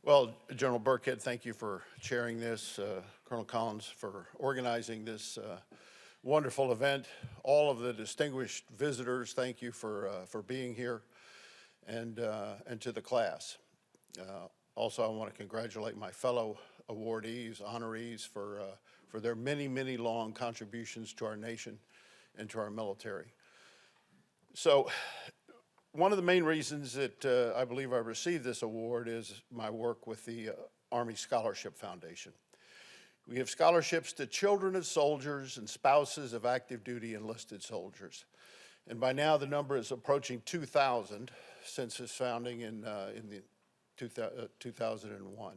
Well, General Burkhead, thank you for chairing this. Colonel Collins for organizing this wonderful event. All of the distinguished visitors, thank you for being here, and to the class. Also, I want to congratulate my fellow awardees, honorees for their many, many long contributions to our nation and to our military. So, one of the main reasons that I believe I received this award is my work with the Army Scholarship Foundation. We give scholarships to children of soldiers and spouses of active duty enlisted soldiers. And by now the number is approaching 2,000 since its founding in 2001.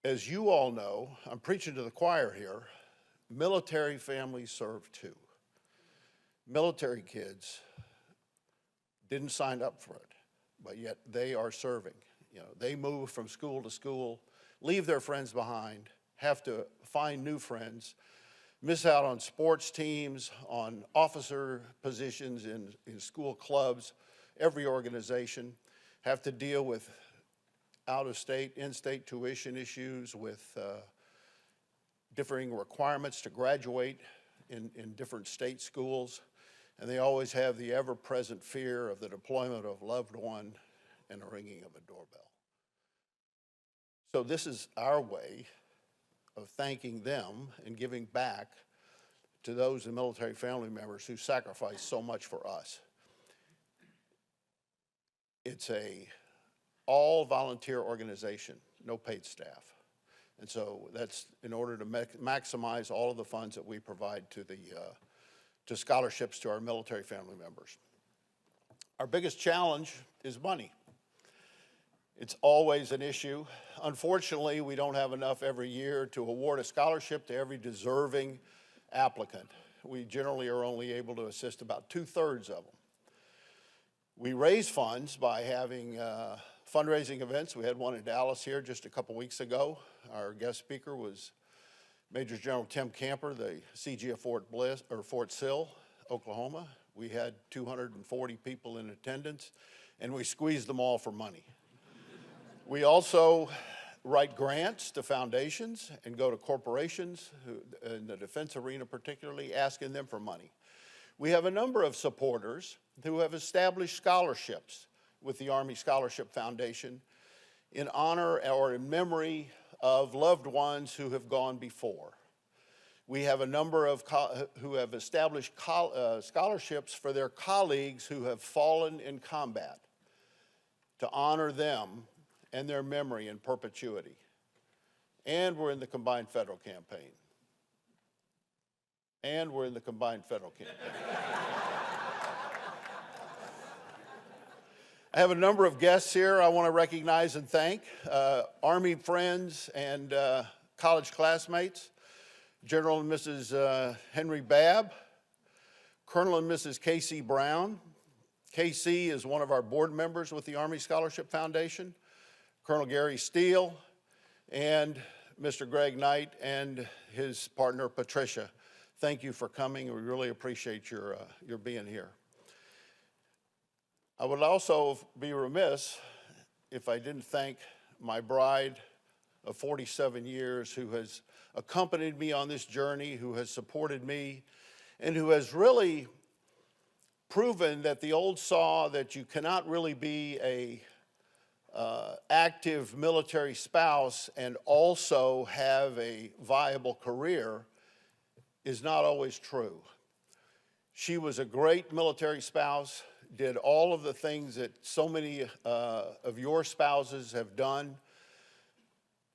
As you all know, I'm preaching to the choir here, military families serve too. Military kids didn't sign up for it, but yet they are serving. You know, they move from school to school, leave their friends behind, have to find new friends, miss out on sports teams, on officer positions in school clubs, every organization, have to deal with out-of-state, in-state tuition issues, with differing requirements to graduate in different state schools. And they always have the ever-present fear of the deployment of a loved one and the ringing of a doorbell. So this is our way of thanking them and giving back to those military family members who sacrifice so much for us. It's a all-volunteer organization, no paid staff. And so that's in order to maximize all of the funds that we provide to scholarships to our military family members. Our biggest challenge is money. It's always an issue. Unfortunately, we don't have enough every year to award a scholarship to every deserving applicant. We generally are only able to assist about 2/3 of them. We raise funds by having fundraising events. We had one in Dallas here just a couple weeks ago. Our guest speaker was Major General Tim Camper, the CG of Fort Sill, Oklahoma. We had 240 people in attendance, and we squeezed them all for money. We also write grants to foundations and go to corporations, in the defense arena particularly, asking them for money. We have a number of supporters who have established scholarships with the Army Scholarship Foundation in honor or in memory of loved ones who have gone before. We have a number of who have established scholarships for their colleagues who have fallen in combat to honor them and their memory in perpetuity. And we're in the Combined Federal Campaign. I have a number of guests here I want to recognize and thank. Army friends and college classmates, General and Mrs. Henry Babb, Colonel and Mrs. K.C. Brown. K.C. is one of our board members with the Army Scholarship Foundation, Colonel Gary Steele, and Mr. Greg Knight and his partner Patricia. Thank you for coming. We really appreciate your being here. I would also be remiss if I didn't thank my bride of 47 years who has accompanied me on this journey, who has supported me, and who has really proven that the old saw that you cannot really be a active military spouse and also have a viable career is not always true. She was a great military spouse, did all of the things that so many of your spouses have done.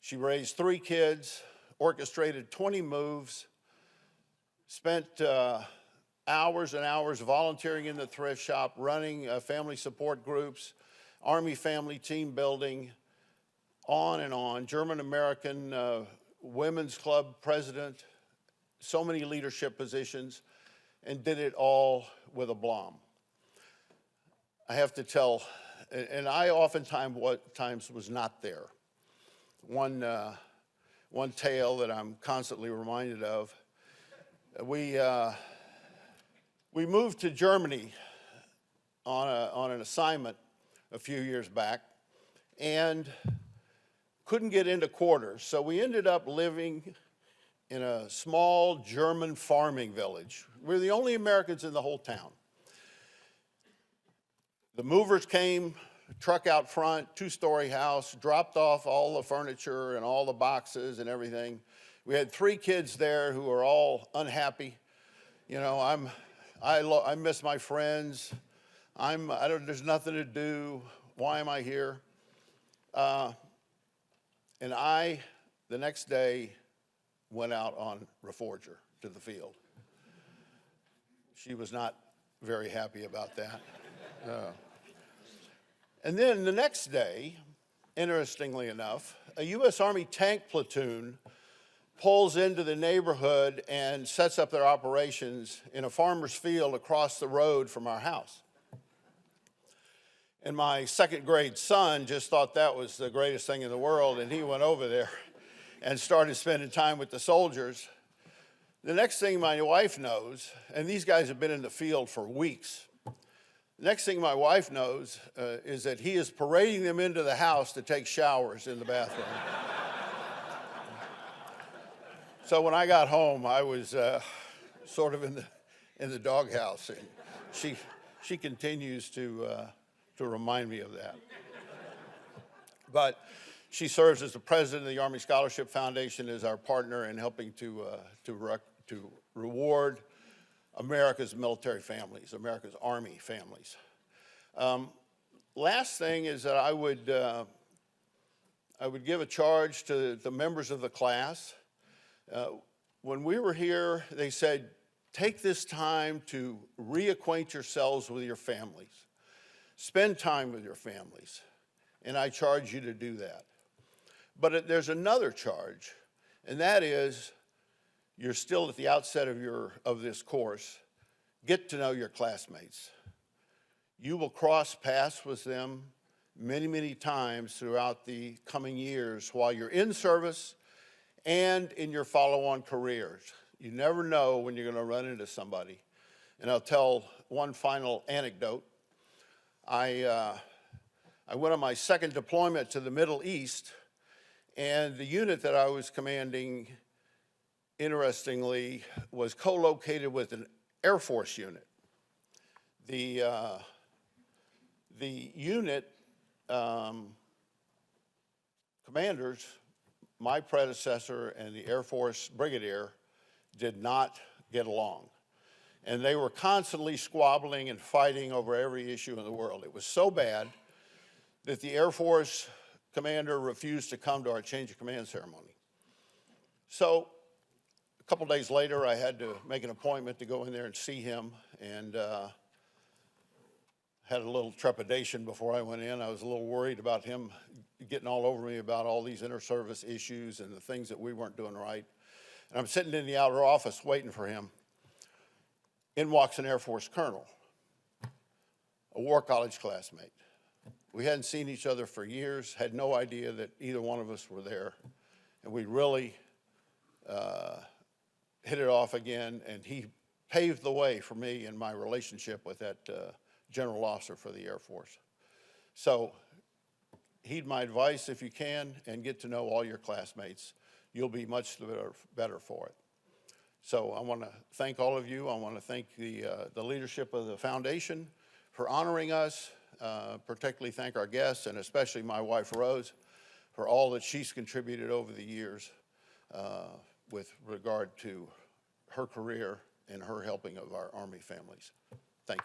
She raised 3 kids, orchestrated 20 moves, spent hours and hours volunteering in the thrift shop, running family support groups, Army family team building, on and on. German-American Women's Club president, so many leadership positions, and did it all with aplomb. I have to tell, and I oftentimes was not there. One tale that I'm constantly reminded of, we moved to Germany on an assignment a few years back, and couldn't get into quarters. So we ended up living in a small German farming village. We're the only Americans in the whole town. The movers came, truck out front, two-story house, dropped off all the furniture and all the boxes and everything. We had 3 kids there who were all unhappy. You know, I miss my friends. There's nothing to do. Why am I here? And the next day, went out on Reforger to the field. She was not very happy about that. And then the next day, interestingly enough, a U.S. Army tank platoon pulls into the neighborhood and sets up their operations in a farmer's field across the road from our house. And my second grade son just thought that was the greatest thing in the world, and he went over there and started spending time with the soldiers. The next thing my wife knows, and these guys have been in the field for weeks, the next thing my wife knows is that he is parading them into the house to take showers in the bathroom. So when I got home, I was sort of in the doghouse, and she continues to remind me of that. But she serves as the president of the Army Scholarship Foundation, as our partner in helping to reward America's military families, America's Army families. Last thing is that I would give a charge to the members of the class. When we were here, they said, take this time to reacquaint yourselves with your families. Spend time with your families, and I charge you to do that. But there's another charge, and that is you're still at the outset of this course. Get to know your classmates. You will cross paths with them many, many times throughout the coming years while you're in service and in your follow-on careers. You never know when you're going to run into somebody. And I'll tell one final anecdote. I went on my second deployment to the Middle East, and the unit that I was commanding, interestingly, was co-located with an Air Force unit. The unit commanders, my predecessor and the Air Force brigadier, did not get along. And they were constantly squabbling and fighting over every issue in the world. It was so bad that the Air Force commander refused to come to our change of command ceremony. So a couple days later, I had to make an appointment to go in there and see him, and had a little trepidation before I went in. I was a little worried about him getting all over me about all these inter-service issues and the things that we weren't doing right. And I'm sitting in the outer office waiting for him. In walks an Air Force colonel, a War College classmate. We hadn't seen each other for years, had no idea that either one of us were there. And we really hit it off again, and he paved the way for me in my relationship with that general officer for the Air Force. So heed my advice if you can, and get to know all your classmates. You'll be much better for it. So I want to thank all of you. I want to thank the leadership of the foundation for honoring us, particularly thank our guests, and especially my wife, Rose, for all that she's contributed over the years with regard to her career and her helping of our Army families.